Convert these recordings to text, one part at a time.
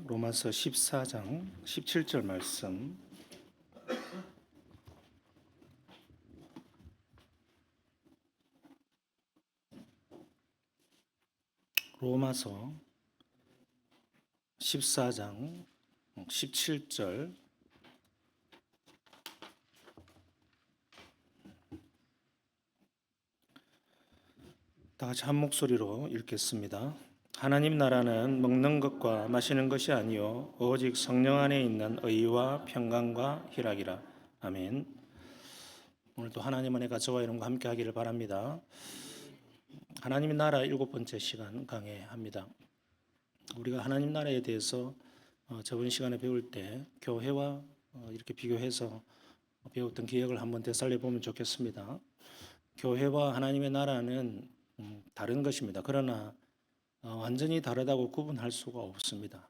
로마서 14장 17절 말씀. 로마서 14장 17절. 다 같이 한 목소리로 읽겠습니다. 하나님 나라는 먹는 것과 마시는 것이 아니요 오직 성령 안에 있는 의와 평강과 희락이라. 아멘. 오늘도 하나님 안에 저와 여러분과 함께 하기를 바랍니다. 하나님의 나라 7번째 시간 강해합니다. 우리가 하나님 나라에 대해서 저번 시간에 배울 때 교회와 이렇게 비교해서 배웠던 기억을 한번 되살려 보면 좋겠습니다. 교회와 하나님의 나라는 다른 것입니다. 그러나 완전히 다르다고 구분할 수가 없습니다.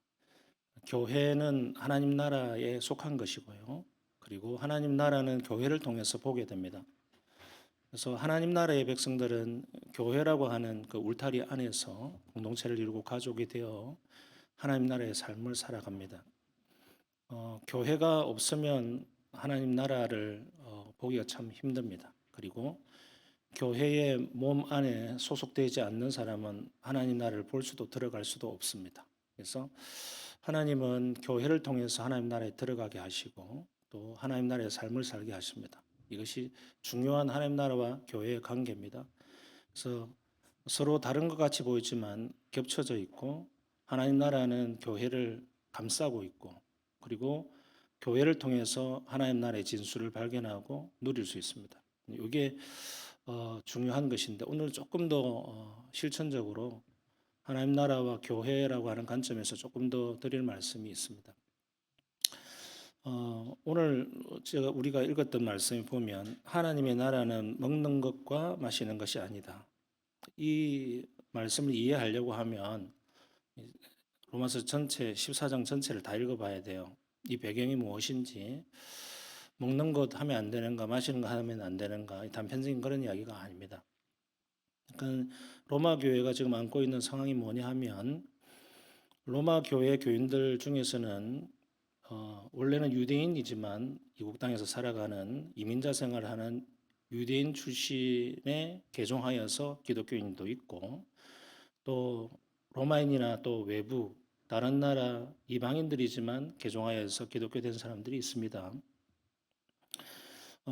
교회는 하나님 나라에 속한 것이고요. 그리고 하나님 나라는 교회를 통해서 보게 됩니다. 그래서 하나님 나라의 백성들은 교회라고 하는 그 울타리 안에서 공동체를 이루고 가족이 되어 하나님 나라의 삶을 살아갑니다. 교회가 없으면 하나님 나라를 보기가 참 힘듭니다. 그리고 교회의 몸 안에 소속되지 않는 사람은 하나님 나라를 볼 수도 들어갈 수도 없습니다. 그래서 하나님은 교회를 통해서 하나님 나라에 들어가게 하시고 또 하나님 나라의 삶을 살게 하십니다. 이것이 중요한 하나님 나라와 교회의 관계입니다. 그래서 서로 다른 것 같이 보이지만 겹쳐져 있고 하나님 나라는 교회를 감싸고 있고 그리고 교회를 통해서 하나님 나라의 진수를 발견하고 누릴 수 있습니다. 이게 중요한 것인데 오늘 조금 더 실천적으로 하나님 나라와 교회라고 하는 관점에서 조금 더 드릴 말씀이 있습니다. 오늘 우리가 읽었던 말씀을 보면 하나님의 나라는 먹는 것과 마시는 것이 아니다. 이 말씀을 이해하려고 하면 로마서 전체 14장 전체를 다 읽어봐야 돼요. 이 배경이 무엇인지 먹는 것 하면 안 되는가 마시는 거 하면 안 되는가 단편적인 그런 이야기가 아닙니다. 그러니까 로마 교회가 지금 안고 있는 상황이 뭐냐 하면 로마 교회 교인들 중에서는 원래는 유대인이지만 이국 땅에서 살아가는 이민자 생활을 하는 유대인 출신에 개종하여서 기독교인도 있고 또 로마인이나 또 외부 다른 나라 이방인들이지만 개종하여서 기독교 된 사람들이 있습니다.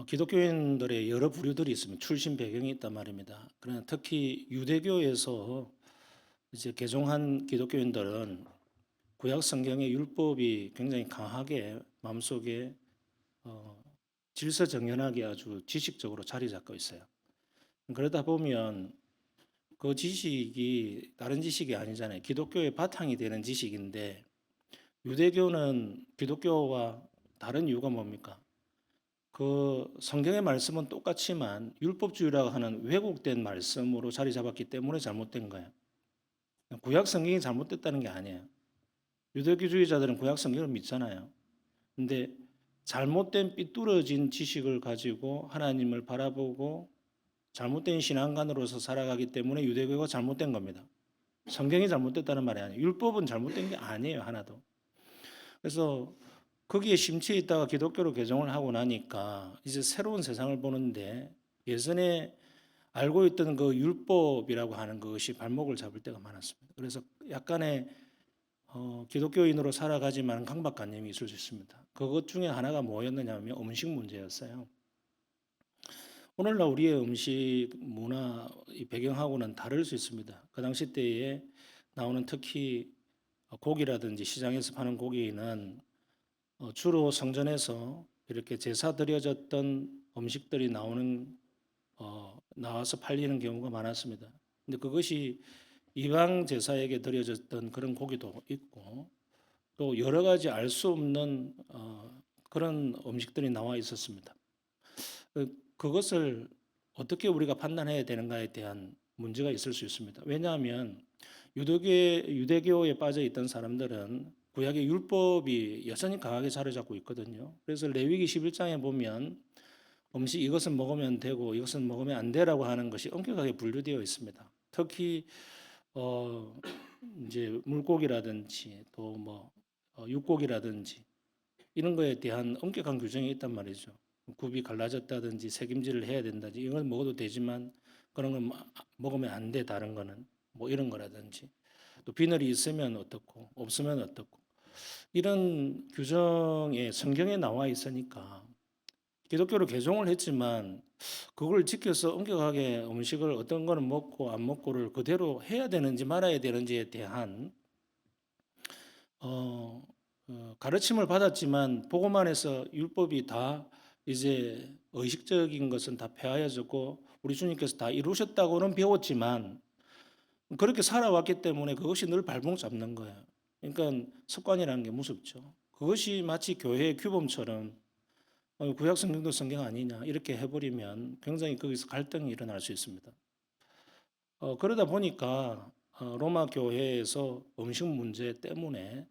기독교인들의 여러 부류들이 있습니다. 출신 배경이 있단 말입니다. 그러나 특히 유대교에서 이제 개종한 기독교인들은 구약 성경의 율법이 굉장히 강하게 마음속에 질서정연하게 아주 지식적으로 자리 잡고 있어요. 그러다 보면 그 지식이 다른 지식이 아니잖아요. 기독교의 바탕이 되는 지식인데 유대교는 기독교와 다른 이유가 뭡니까? 그 성경의 말씀은 똑같지만 율법주의라고 하는 왜곡된 말씀으로 자리 잡았기 때문에 잘못된 거예요. 구약 성경이 잘못됐다는 게 아니에요. 유대교주의자들은 구약 성경을 믿잖아요. 근데 잘못된 삐뚤어진 지식을 가지고 하나님을 바라보고 잘못된 신앙관으로서 살아가기 때문에 유대교가 잘못된 겁니다. 성경이 잘못됐다는 말이 아니에요. 율법은 잘못된 게 아니에요, 하나도. 그래서 거기에 심취해 있다가 기독교로 개종을 하고 나니까 이제 새로운 세상을 보는데 예전에 알고 있던 그 율법이라고 하는 것이 발목을 잡을 때가 많았습니다. 그래서 약간의 기독교인으로 살아가지만 강박관념이 있을 수 있습니다. 그것 중에 하나가 뭐였느냐면 음식 문제였어요. 오늘날 우리의 음식 문화 배경하고는 다를 수 있습니다. 그 당시 때에 나오는 특히 고기라든지 시장에서 파는 고기는 주로 성전에서 이렇게 제사 드려졌던 음식들이 나와서 팔리는 경우가 많았습니다. 근데 그것이 이방 제사에게 드려졌던 그런 고기도 있고 또 여러 가지 알 수 없는 그런 음식들이 나와 있었습니다. 그것을 어떻게 우리가 판단해야 되는가에 대한 문제가 있을 수 있습니다. 왜냐하면 유대교에 빠져 있던 사람들은 구약의 율법이 여전히 강하게 자리 잡고 있거든요. 그래서 레위기 11장에 보면 음식 이것은 먹으면 되고 이것은 먹으면 안 되라고 하는 것이 엄격하게 분류되어 있습니다. 특히 이제 물고기라든지 또 뭐 육고기라든지 이런 거에 대한 엄격한 규정이 있단 말이죠. 굽이 갈라졌다든지 색임질을 해야 된다든지 이건 먹어도 되지만 그런 건 먹으면 안 돼. 다른 거는 뭐 이런 거라든지 또 비늘이 있으면 어떻고 없으면 어떻고 이런 규정에 성경에 나와 있으니까 기독교로 개종을 했지만 그걸 지켜서 엄격하게 음식을 어떤 거는 먹고 안 먹고를 그대로 해야 되는지 말아야 되는지에 대한 가르침을 받았지만 보고만 해서 율법이 다 이제 의식적인 것은 다 폐하여졌고 우리 주님께서 다 이루셨다고는 배웠지만 그렇게 살아왔기 때문에 그것이 늘 발목 잡는 거예요. 그러니까 습관이라는 게 무섭죠. 그것이 마치 교회의 규범처럼 구약 성경도 성경 아니냐 이렇게 해버리면 굉장히 거기서 갈등이 일어날 수 있습니다. 그러다 보니까 로마 교회에서 음식 문제 때문에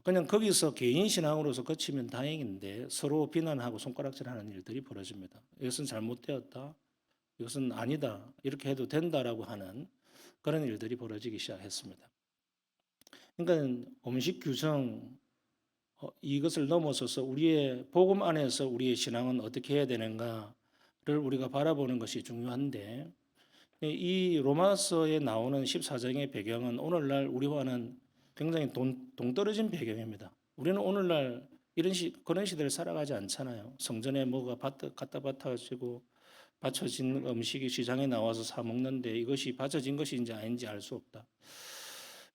그냥 거기서 개인 신앙으로서 그치면 다행인데 서로 비난하고 손가락질하는 일들이 벌어집니다. 이것은 잘못되었다, 이것은 아니다, 이렇게 해도 된다라고 하는 그런 일들이 벌어지기 시작했습니다. 그러니까 음식 규정 이것을 넘어서서 우리의 복음 안에서 우리의 신앙은 어떻게 해야 되는가를 우리가 바라보는 것이 중요한데 이 로마서에 나오는 14장의 배경은 오늘날 우리와는 굉장히 동떨어진 배경입니다. 우리는 오늘날 그런 시대를 살아가지 않잖아요. 성전에 뭐가 갖다 받쳐지고 받쳐진 음식이 시장에 나와서 사 먹는데 이것이 받쳐진 것인지 아닌지 알 수 없다.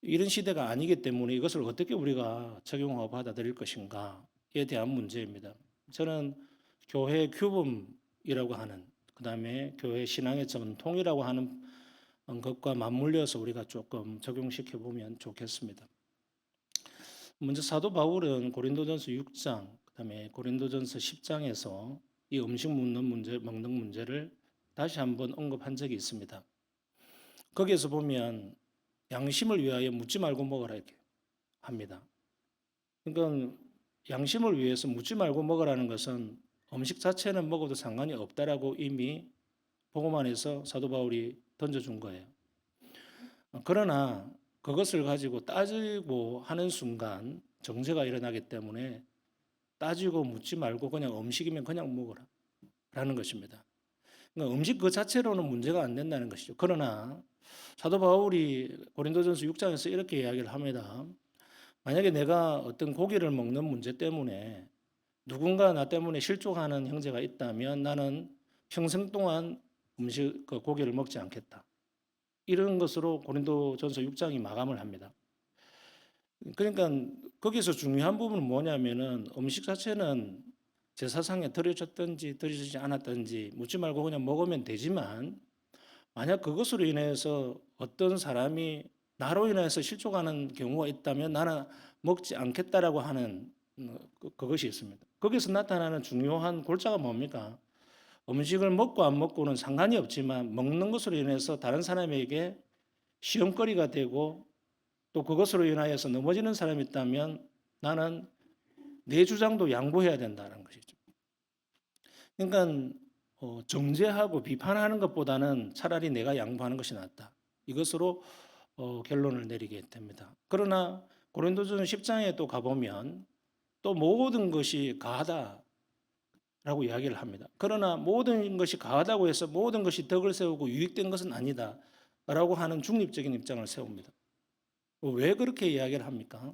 이런 시대가 아니기 때문에 이것을 어떻게 우리가 적용하고 받아들일 것인가에 대한 문제입니다. 저는 교회 규범이라고 하는 그다음에 교회 신앙의 전통이라고 하는 것과 맞물려서 우리가 조금 적용시켜 보면 좋겠습니다. 먼저 사도 바울은 고린도전서 6장, 그다음에 고린도전서 10장에서 이 음식 먹는 문제를 다시 한번 언급한 적이 있습니다. 거기에서 보면 양심을 위하여 묻지 말고 먹으라 이렇게 합니다. 그러니까 양심을 위해서 묻지 말고 먹으라는 것은 음식 자체는 먹어도 상관이 없다라고 이미 복음 안에서 사도 바울이 던져준 거예요. 그러나 그것을 가지고 따지고 하는 순간 정죄가 일어나기 때문에 따지고 묻지 말고 그냥 음식이면 그냥 먹어라 라는 것입니다. 그러니까 음식 그 자체로는 문제가 안 된다는 것이죠. 그러나 사도 바울이 고린도전서 6장에서 이렇게 이야기를 합니다. 만약에 내가 어떤 고기를 먹는 문제 때문에 누군가 나 때문에 실족하는 형제가 있다면 나는 평생 동안 고기를 먹지 않겠다. 이런 것으로 고린도전서 6장이 마감을 합니다. 그러니까 거기서 중요한 부분은 뭐냐면은 음식 자체는 제사상에 드려졌든지 드려지지 않았든지 묻지 말고 그냥 먹으면 되지만 만약 그것으로 인해서 어떤 사람이 나로 인해서 실족하는 경우가 있다면 나는 먹지 않겠다라고 하는 그것이 있습니다. 거기서 나타나는 중요한 골자가 뭡니까? 음식을 먹고 안 먹고는 상관이 없지만 먹는 것으로 인해서 다른 사람에게 시험거리가 되고 또 그것으로 인하여서 넘어지는 사람이 있다면 나는 내 주장도 양보해야 된다는 것이죠. 그러니까 정죄하고 비판하는 것보다는 차라리 내가 양보하는 것이 낫다. 이것으로 결론을 내리게 됩니다. 그러나 고린도전 10장에 또 가보면 또 모든 것이 가하다라고 이야기를 합니다. 그러나 모든 것이 가하다고 해서 모든 것이 덕을 세우고 유익된 것은 아니다라고 하는 중립적인 입장을 세웁니다. 왜 그렇게 이야기를 합니까?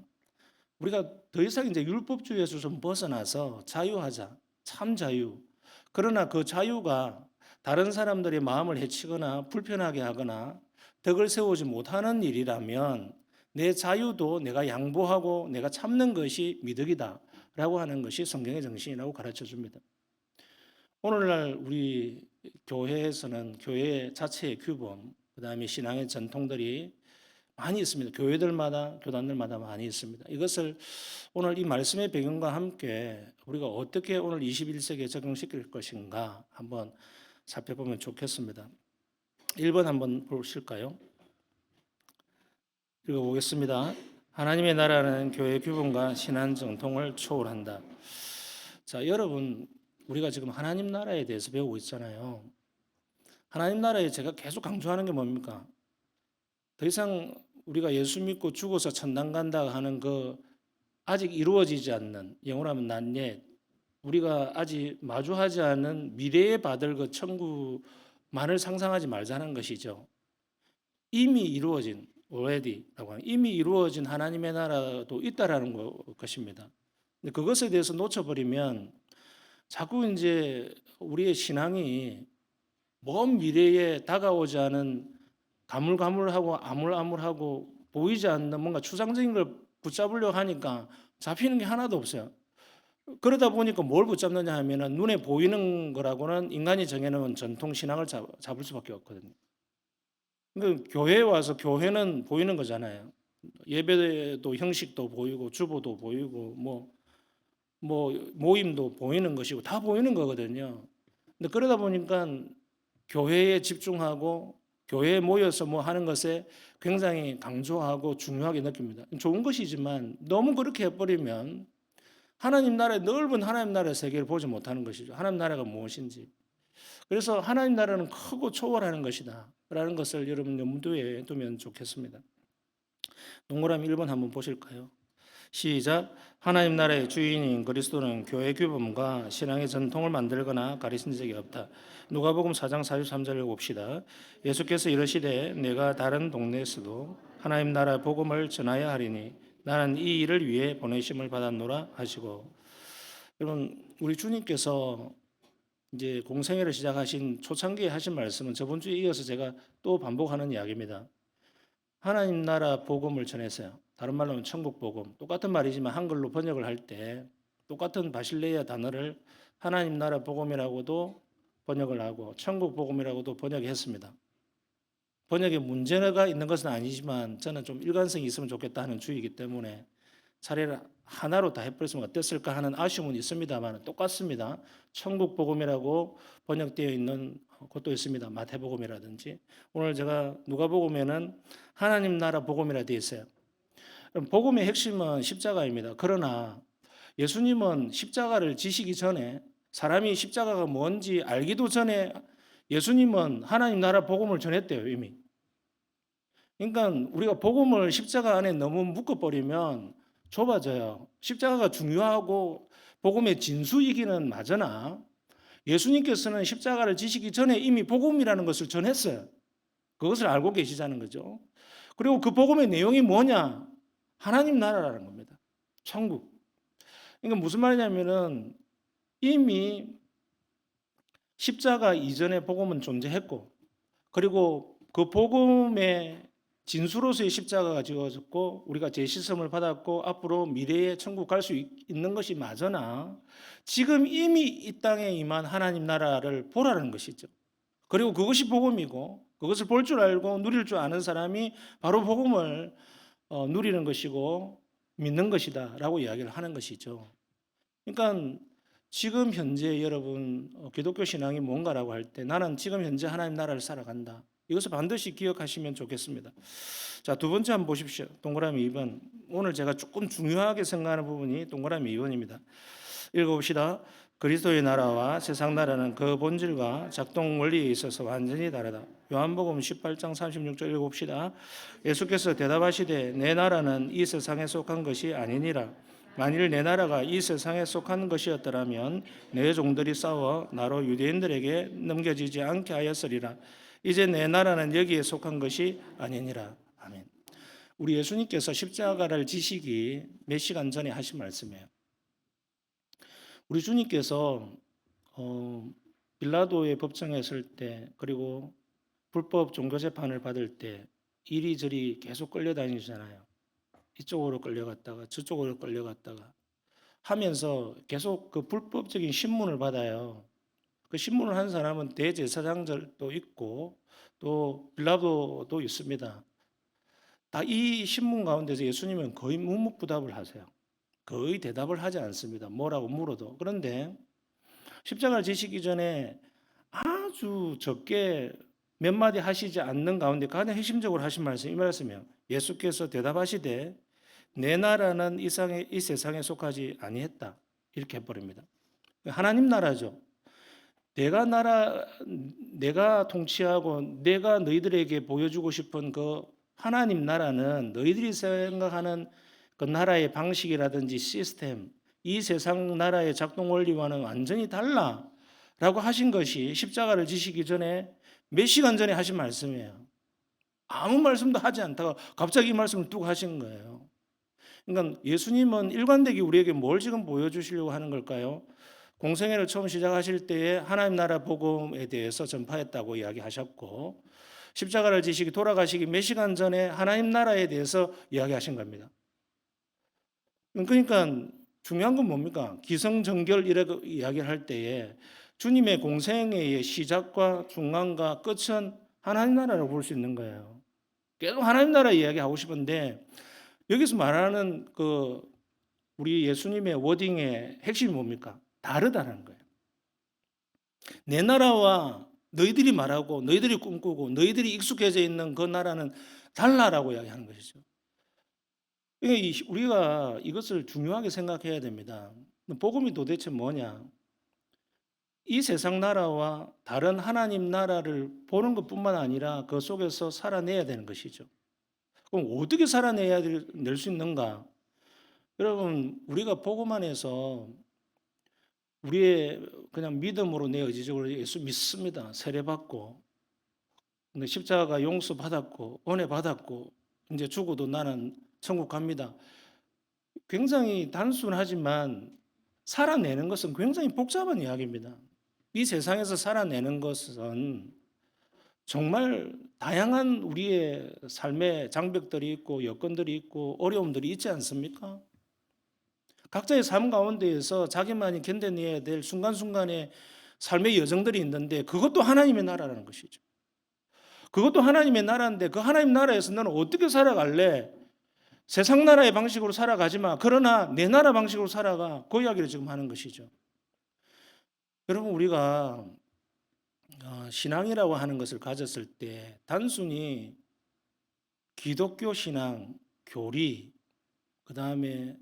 우리가 더 이상 이제 율법주의에서 좀 벗어나서 자유하자. 참 자유. 그러나 그 자유가 다른 사람들의 마음을 해치거나 불편하게 하거나 덕을 세우지 못하는 일이라면 내 자유도 내가 양보하고 내가 참는 것이 미덕이다 라고 하는 것이 성경의 정신이라고 가르쳐 줍니다. 오늘날 우리 교회에서는 교회 자체의 규범, 그 다음에 신앙의 전통들이 많이 있습니다. 교회들마다, 교단들마다 많이 있습니다. 이것을 오늘 이 말씀의 배경과 함께 우리가 어떻게 오늘 21세기에 적용시킬 것인가 한번 살펴보면 좋겠습니다. 1번 한번 보실까요? 읽어보겠습니다. 하나님의 나라는 교회 규범과 신앙 정통을 초월한다. 자, 여러분, 우리가 지금 하나님 나라에 대해서 배우고 있잖아요. 하나님 나라에 제가 계속 강조하는 게 뭡니까? 더 이상 우리가 예수 믿고 죽어서 천당 간다 하는 그 아직 이루어지지 않는, 영어로 하면 not yet, 우리가 아직 마주하지 않은 미래에 받을 그 천국만을 상상하지 말자는 것이죠. 이미 이루어진 already라고 하는 이미 이루어진 하나님의 나라도 있다라는 것입니다. 근데 그것에 대해서 놓쳐버리면 자꾸 이제 우리의 신앙이 먼 미래에 다가오지 않은 가물가물하고 아물아물하고 보이지 않는 뭔가 추상적인 걸 붙잡으려고 하니까 잡히는 게 하나도 없어요. 그러다 보니까 뭘 붙잡느냐 하면은 눈에 보이는 거라고는 인간이 정해놓은 전통 신앙을 잡을 수밖에 없거든요. 그러니까 교회에 와서 교회는 보이는 거잖아요. 예배도 형식도 보이고 주보도 보이고 뭐 모임도 보이는 것이고 다 보이는 거거든요. 근데 그러다 보니까 교회에 집중하고 교회에 모여서 뭐 하는 것에 굉장히 강조하고 중요하게 느낍니다. 좋은 것이지만 너무 그렇게 해버리면 하나님 나라의 넓은 하나님 나라의 세계를 보지 못하는 것이죠. 하나님 나라가 무엇인지. 그래서 하나님 나라는 크고 초월하는 것이다 라는 것을 여러분 염두에 두면 좋겠습니다. 동그라미 1번 한번 보실까요? 시작. 하나님 나라의 주인인 그리스도는 교회 규범과 신앙의 전통을 만들거나 가리신 적이 없다. 누가복음 4장 43절을 봅시다. 예수께서 이르시되 내가 다른 동네에서도 하나님 나라 복음을 전하여 하리니 나는 이 일을 위해 보내심을 받았노라 하시고, 여러분 우리 주님께서 이제 공생애를 시작하신 초창기에 하신 말씀은 저번 주에 이어서 제가 또 반복하는 이야기입니다. 하나님 나라 복음을 전했어요. 다른 말로 하면 천국 복음. 똑같은 말이지만 한글로 번역을 할 때 똑같은 바실레아 단어를 하나님 나라 복음이라고도 번역을 하고 천국 복음이라고도 번역했습니다. 번역에 문제가 있는 것은 아니지만 저는 좀 일관성이 있으면 좋겠다 하는 주의이기 때문에 차라리 하나로 다 해버렸으면 어땠을까 하는 아쉬움은 있습니다만 똑같습니다. 천국 복음이라고 번역되어 있는 것도 있습니다. 마태복음이라든지. 오늘 제가 누가복음에는 하나님 나라 복음이라 되어 있어요. 복음의 핵심은 십자가입니다. 그러나 예수님은 십자가를 지시기 전에, 사람이 십자가가 뭔지 알기도 전에 예수님은 하나님 나라 복음을 전했대요, 이미. 그러니까 우리가 복음을 십자가 안에 너무 묶어버리면 좁아져요. 십자가가 중요하고 복음의 진수이기는 맞으나 예수님께서는 십자가를 지시기 전에 이미 복음이라는 것을 전했어요. 그것을 알고 계시자는 거죠. 그리고 그 복음의 내용이 뭐냐? 하나님 나라라는 겁니다. 천국. 그러니까 무슨 말이냐면은 이미 십자가 이전에 복음은 존재했고, 그리고 그 복음의 진수로서의 십자가가 지어졌고 우리가 제시섬을 받았고 앞으로 미래에 천국 갈 수 있는 것이 맞으나 지금 이미 이 땅에 임한 하나님 나라를 보라는 것이죠. 그리고 그것이 복음이고 그것을 볼 줄 알고 누릴 줄 아는 사람이 바로 복음을 누리는 것이고 믿는 것이다 라고 이야기를 하는 것이죠. 그러니까 지금 현재 여러분 기독교 신앙이 뭔가라고 할 때 나는 지금 현재 하나님 나라를 살아간다. 이것을 반드시 기억하시면 좋겠습니다. 자, 두 번째 한번 보십시오. 동그라미 2번. 오늘 제가 조금 중요하게 생각하는 부분이 동그라미 2번입니다. 읽어봅시다. 그리스도의 나라와 세상 나라는 그 본질과 작동 원리에 있어서 완전히 다르다. 요한복음 18장 36절 읽어봅시다. 예수께서 대답하시되 내 나라는 이 세상에 속한 것이 아니니라. 만일 내 나라가 이 세상에 속한 것이었더라면 내 종들이 싸워 나로 유대인들에게 넘겨지지 않게 하였으리라. 이제 내 나라는 여기에 속한 것이 아니니라. 아멘. 우리 예수님께서 십자가를 지시기 몇 시간 전에 하신 말씀이에요. 우리 주님께서 빌라도의 법정에 설 때, 그리고 불법 종교재판을 받을 때 이리저리 계속 끌려다니잖아요. 이쪽으로 끌려갔다가 저쪽으로 끌려갔다가 하면서 계속 그 불법적인 신문을 받아요. 그 신문을 한 사람은 대제사장들도 있고 또 빌라도도 있습니다. 다 이 신문 가운데서 예수님은 거의 묵묵부답을 하세요. 거의 대답을 하지 않습니다. 뭐라고 물어도. 그런데 십자가를 지시기 전에 아주 적게 몇 마디 하시지 않는 가운데 가장 핵심적으로 하신 말씀이 이 말씀이에요. 예수께서 대답하시되 내 나라는 이 세상에 속하지 아니했다. 이렇게 해버립니다. 하나님 나라죠. 내가 통치하고 내가 너희들에게 보여주고 싶은 그 하나님 나라는 너희들이 생각하는 그 나라의 방식이라든지 시스템, 이 세상 나라의 작동 원리와는 완전히 달라라고 하신 것이 십자가를 지시기 전에 몇 시간 전에 하신 말씀이에요. 아무 말씀도 하지 않다가 갑자기 이 말씀을 뚝 하신 거예요. 그러니까 예수님은 일관되게 우리에게 뭘 지금 보여주시려고 하는 걸까요? 공생애를 처음 시작하실 때에 하나님 나라 복음에 대해서 전파했다고 이야기하셨고, 십자가를 지시기 돌아가시기 몇 시간 전에 하나님 나라에 대해서 이야기하신 겁니다. 그러니까 중요한 건 뭡니까? 기성정결이라고 이야기를 할 때에 주님의 공생애의 시작과 중간과 끝은 하나님 나라라고 볼 수 있는 거예요. 계속 하나님 나라 이야기하고 싶은데 여기서 말하는 그 우리 예수님의 워딩의 핵심이 뭡니까? 다르다는 거예요. 내 나라와 너희들이 말하고 너희들이 꿈꾸고 너희들이 익숙해져 있는 그 나라는 달라라고 이야기하는 것이죠. 우리가 이것을 중요하게 생각해야 됩니다. 복음이 도대체 뭐냐? 이 세상 나라와 다른 하나님 나라를 보는 것뿐만 아니라 그 속에서 살아내야 되는 것이죠. 그럼 어떻게 낼 수 있는가? 여러분, 우리가 복음 안에서 우리의 그냥 믿음으로 내 의지적으로 예수 믿습니다. 세례받고, 근데 십자가 용서받았고, 은혜 받았고, 이제 죽어도 나는 천국 갑니다. 굉장히 단순하지만 살아내는 것은 굉장히 복잡한 이야기입니다. 이 세상에서 살아내는 것은 정말 다양한 우리의 삶의 장벽들이 있고 여건들이 있고 어려움들이 있지 않습니까? 각자의 삶 가운데에서 자기만이 견뎌내야 될 순간순간의 삶의 여정들이 있는데 그것도 하나님의 나라라는 것이죠. 그것도 하나님의 나라인데 그 하나님 나라에서 너는 어떻게 살아갈래? 세상 나라의 방식으로 살아가지 마. 그러나 내 나라 방식으로 살아가. 그 이야기를 지금 하는 것이죠. 여러분, 우리가 신앙이라고 하는 것을 가졌을 때 단순히 기독교 신앙, 교리, 그 다음에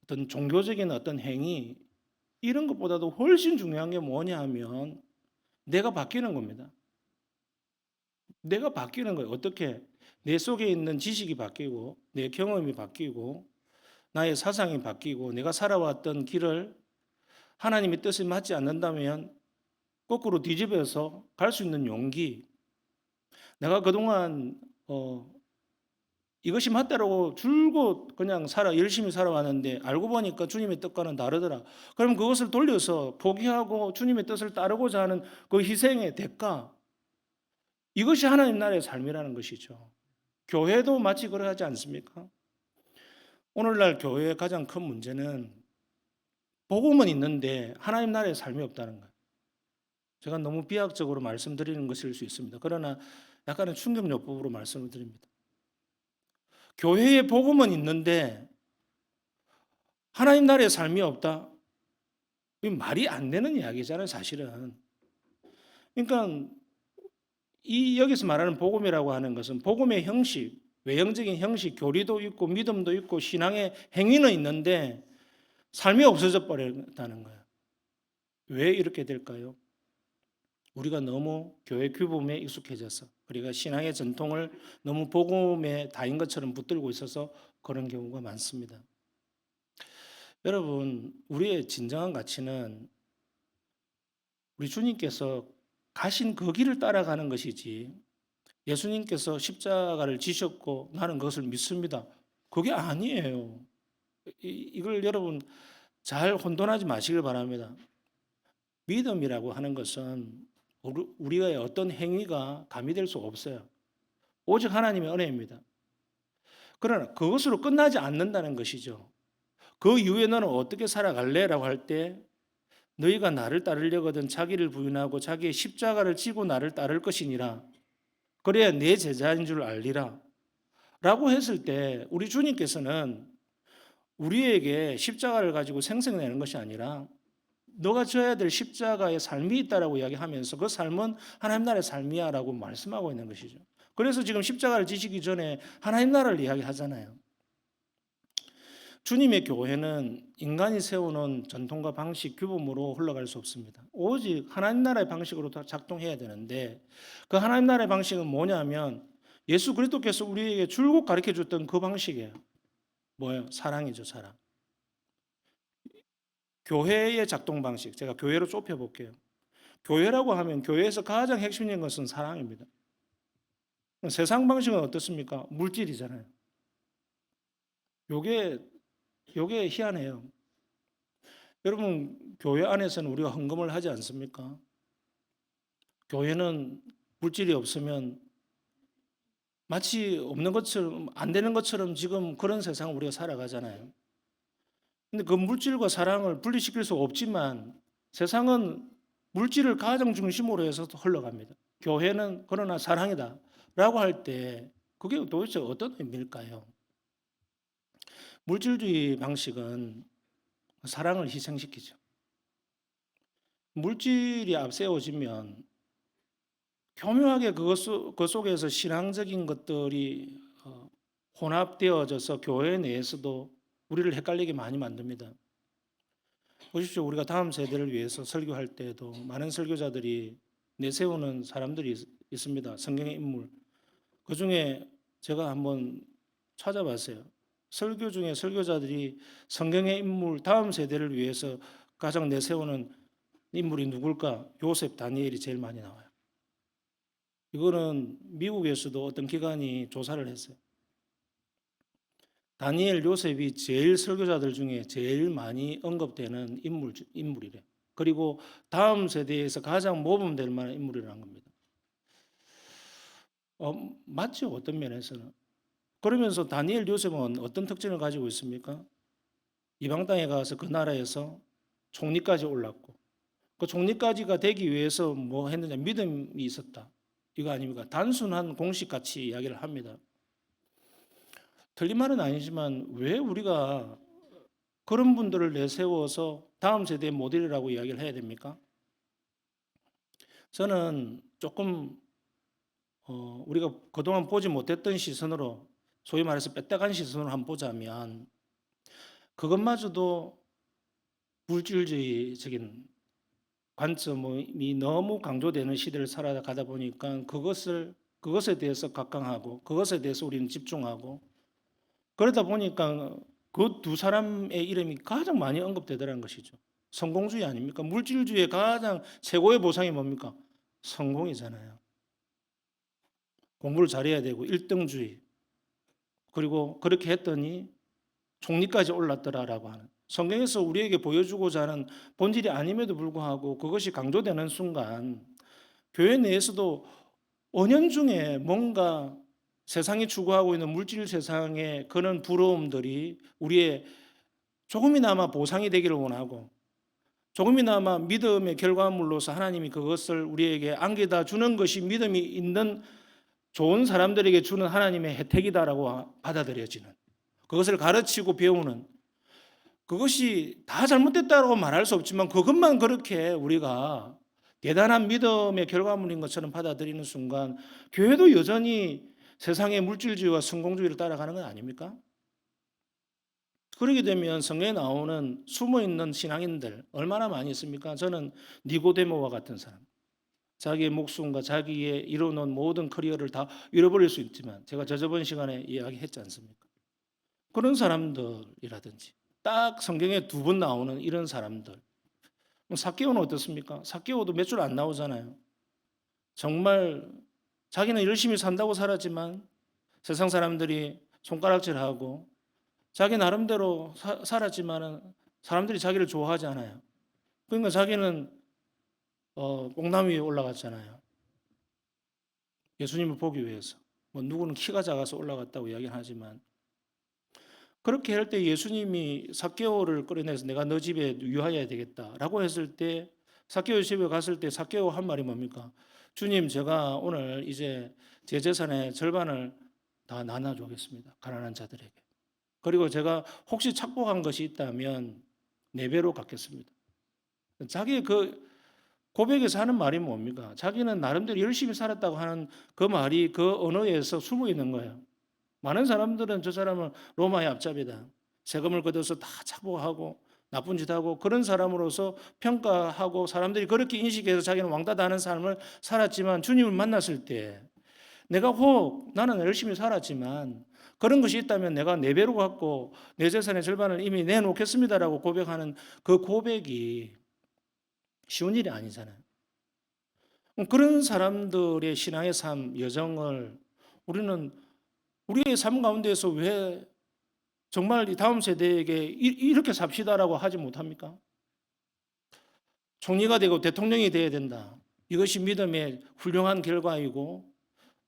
어떤 종교적인 어떤 행위 이런 것보다도 훨씬 중요한 게 뭐냐 하면 내가 바뀌는 겁니다. 내가 바뀌는 거예요. 어떻게? 내 속에 있는 지식이 바뀌고 내 경험이 바뀌고 나의 사상이 바뀌고 내가 살아왔던 길을 하나님의 뜻에 맞지 않는다면 거꾸로 뒤집어서 갈 수 있는 용기, 내가 그동안 이것이 맞다라고 줄곧 그냥 열심히 살아왔는데 알고 보니까 주님의 뜻과는 다르더라. 그럼 그것을 돌려서 포기하고 주님의 뜻을 따르고자 하는 그 희생의 대가, 이것이 하나님 나라의 삶이라는 것이죠. 교회도 마치 그러하지 않습니까? 오늘날 교회의 가장 큰 문제는 복음은 있는데 하나님 나라의 삶이 없다는 거예요. 제가 너무 비약적으로 말씀드리는 것일 수 있습니다. 그러나 약간의 충격요법으로 말씀을 드립니다. 교회의 복음은 있는데 하나님 나라의 삶이 없다? 이 말이 안 되는 이야기잖아요, 사실은. 그러니까 여기서 말하는 복음이라고 하는 것은 복음의 형식, 외형적인 형식, 교리도 있고 믿음도 있고 신앙의 행위는 있는데 삶이 없어져 버렸다는 거예요. 왜 이렇게 될까요? 우리가 너무 교회 규범에 익숙해져서 우리가 신앙의 전통을 너무 복음의 다인 것처럼 붙들고 있어서 그런 경우가 많습니다. 여러분, 우리의 진정한 가치는 우리 주님께서 가신 그 길을 따라가는 것이지 예수님께서 십자가를 지셨고 나는 그것을 믿습니다. 그게 아니에요. 이걸 여러분 잘 혼돈하지 마시길 바랍니다. 믿음이라고 하는 것은 우리의 어떤 행위가 가미될 수 없어요. 오직 하나님의 은혜입니다. 그러나 그것으로 끝나지 않는다는 것이죠. 그 이후에 너는 어떻게 살아갈래? 라고 할 때 너희가 나를 따르려거든 자기를 부인하고 자기의 십자가를 지고 나를 따를 것이니라. 그래야 내 제자인 줄 알리라. 라고 했을 때 우리 주님께서는 우리에게 십자가를 가지고 생색내는 것이 아니라 너가 져야 될 십자가의 삶이 있다라고 이야기하면서 그 삶은 하나님 나라의 삶이야 라고 말씀하고 있는 것이죠. 그래서 지금 십자가를 지시기 전에 하나님 나라를 이야기하잖아요. 주님의 교회는 인간이 세우는 전통과 방식, 규범으로 흘러갈 수 없습니다. 오직 하나님 나라의 방식으로 작동해야 되는데 그 하나님 나라의 방식은 뭐냐면 예수 그리스도께서 우리에게 줄곧 가르쳐 줬던 그 방식이에요. 뭐예요? 사랑이죠, 사랑. 교회의 작동 방식, 제가 교회로 좁혀 볼게요. 교회라고 하면 교회에서 가장 핵심인 것은 사랑입니다. 세상 방식은 어떻습니까? 물질이잖아요. 요게 요게 희한해요. 여러분, 교회 안에서는 우리가 헌금을 하지 않습니까? 교회는 물질이 없으면 마치 없는 것처럼, 안 되는 것처럼 지금 그런 세상을 우리가 살아가잖아요. 근데 그 물질과 사랑을 분리시킬 수 없지만 세상은 물질을 가장 중심으로 해서 흘러갑니다. 교회는 그러나 사랑이다 라고 할 때 그게 도대체 어떤 의미일까요? 물질주의 방식은 사랑을 희생시키죠. 물질이 앞세워지면 교묘하게 그 속에서 신앙적인 것들이 혼합되어져서 교회 내에서도 우리를 헷갈리게 많이 만듭니다. 보십시오. 우리가 다음 세대를 위해서 설교할 때에도 많은 설교자들이 내세우는 사람들이 있습니다. 성경의 인물. 그 중에 제가 한번 찾아봤어요. 설교 중에 설교자들이 성경의 인물, 다음 세대를 위해서 가장 내세우는 인물이 누굴까? 요셉, 다니엘이 제일 많이 나와요. 이거는 미국에서도 어떤 기관이 조사를 했어요. 다니엘, 요셉이 제일 설교자들 중에 제일 많이 언급되는 인물이래. 그리고 다음 세대에서 가장 모범될 만한 인물이라는 겁니다. 맞죠? 어떤 면에서는. 그러면서 다니엘, 요셉은 어떤 특징을 가지고 있습니까? 이방 땅에 가서 그 나라에서 총리까지 올랐고, 그 총리까지가 되기 위해서 뭐 했느냐? 믿음이 있었다. 이거 아닙니까? 단순한 공식같이 이야기를 합니다. 틀린 말은 아니지만 왜 우리가 그런 분들을 내세워서 다음 세대의 모델이라고 이야기를 해야 됩니까? 저는 조금 우리가 그동안 보지 못했던 시선으로, 소위 말해서 뺐다간 시선으로 한번 보자면 그것마저도 물질주의적인 관점이 너무 강조되는 시대를 살아가다 보니까 그것에 대해서 각광하고 그것에 대해서 우리는 집중하고 그러다 보니까 그 두 사람의 이름이 가장 많이 언급되더라는 것이죠. 성공주의 아닙니까? 물질주의의 가장 최고의 보상이 뭡니까? 성공이잖아요. 공부를 잘해야 되고 1등주의. 그리고 그렇게 했더니 총리까지 올랐더라라고 하는. 성경에서 우리에게 보여주고자 하는 본질이 아님에도 불구하고 그것이 강조되는 순간 교회 내에서도 은연중에 뭔가 세상이 추구하고 있는 물질 세상의 그런 부러움들이 우리의 조금이나마 보상이 되기를 원하고 조금이나마 믿음의 결과물로서 하나님이 그것을 우리에게 안겨다 주는 것이 믿음이 있는 좋은 사람들에게 주는 하나님의 혜택이다라고 받아들여지는, 그것을 가르치고 배우는, 그것이 다 잘못됐다고 말할 수 없지만 그것만 그렇게 우리가 대단한 믿음의 결과물인 것처럼 받아들이는 순간 교회도 여전히 세상의 물질주의와 성공주의를 따라가는 건 아닙니까? 그러게 되면 성경에 나오는 숨어있는 신앙인들 얼마나 많이 있습니까? 저는 니고데모와 같은 사람, 자기의 목숨과 자기의 이루어놓은 모든 커리어를 다 잃어버릴 수 있지만 제가 저번 시간에 이야기했지 않습니까? 그런 사람들이라든지 딱 성경에 두 번 나오는 이런 사람들. 삭개오는 어떻습니까? 삭개오도 몇 줄 안 나오잖아요. 정말 자기는 열심히 산다고 살았지만 세상 사람들이 손가락질하고 자기 나름대로 살았지만 사람들이 자기를 좋아하지 않아요. 그러니까 자기는 뽕나무 위에 올라갔잖아요. 예수님을 보기 위해서. 뭐 누구는 키가 작아서 올라갔다고 이야기는 하지만 그렇게 할 때 예수님이 삭개오를 끌어내서 내가 너 집에 유하여야 되겠다라고 했을 때 삭개오 집에 갔을 때 삭개오 한 말이 뭡니까? 주님, 제가 오늘 이제 제 재산의 절반을 다 나눠주겠습니다. 가난한 자들에게. 그리고 제가 혹시 착복한 것이 있다면 4배로 갚겠습니다. 자기의 그 고백에서 하는 말이 뭡니까? 자기는 나름대로 열심히 살았다고 하는 그 말이 그 언어에서 숨어 있는 거예요. 많은 사람들은 저 사람은 로마의 앞잡이다, 세금을 걷어서 다 착복하고 나쁜 짓 하고 그런 사람으로서 평가하고 사람들이 그렇게 인식해서 자기는 왕따다 하는 삶을 살았지만 주님을 만났을 때 내가 혹 나는 열심히 살았지만 그런 것이 있다면 내가 4배로 갖고 내 재산의 절반을 이미 내놓겠습니다라고 고백하는 그 고백이 쉬운 일이 아니잖아요. 그런 사람들의 신앙의 삶, 여정을 우리는 우리의 삶 가운데에서 왜 정말 이 다음 세대에게 이렇게 삽시다라고 하지 못합니까? 총리가 되고 대통령이 되어야 된다. 이것이 믿음의 훌륭한 결과이고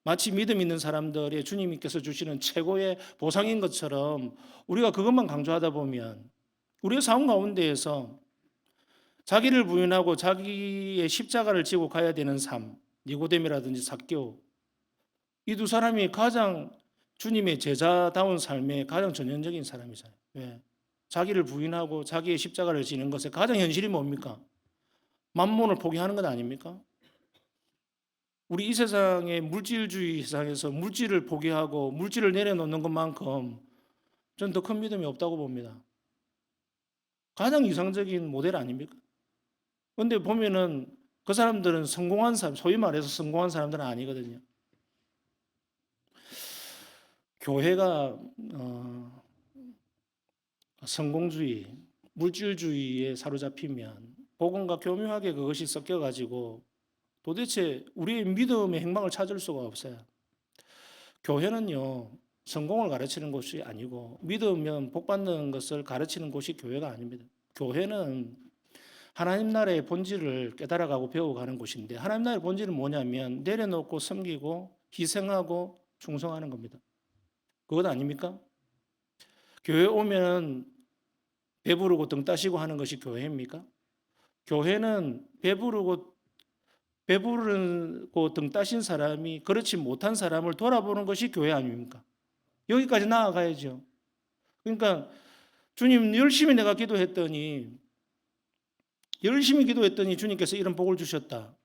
마치 믿음 있는 사람들의 주님께서 주시는 최고의 보상인 것처럼 우리가 그것만 강조하다 보면 우리의 삶 가운데에서 자기를 부인하고 자기의 십자가를 지고 가야 되는 삶, 니고데미라든지 삭개오, 이 두 사람이 가장 주님의 제자다운 삶의 가장 전형적인 사람이잖아요. 왜? 자기를 부인하고 자기의 십자가를 지는 것의 가장 현실이 뭡니까? 만몬을 포기하는 것 아닙니까? 우리 이 세상의 물질주의 세상에서 물질을 포기하고 물질을 내려놓는 것만큼 전 더 큰 믿음이 없다고 봅니다. 가장 이상적인 모델 아닙니까? 그런데 보면은 그 사람들은 성공한 사람, 소위 말해서 성공한 사람들은 아니거든요. 교회가 성공주의, 물질주의에 사로잡히면 복음과 교묘하게 그것이 섞여가지고 도대체 우리의 믿음의 행방을 찾을 수가 없어요. 교회는요, 성공을 가르치는 곳이 아니고 믿으면 복 받는 것을 가르치는 곳이 교회가 아닙니다. 교회는 하나님 나라의 본질을 깨달아가고 배워가는 곳인데 하나님 나라의 본질은 뭐냐면 내려놓고 섬기고 희생하고 충성하는 겁니다. 그것 아닙니까? 교회 오면 배부르고 등 따시고 하는 것이 교회입니까? 교회는 배부르고 등 따신 사람이 그렇지 못한 사람을 돌아보는 것이 교회 아닙니까? 여기까지 나아가야죠. 그러니까 주님 열심히 기도했더니 주님께서 이런 복을 주셨다.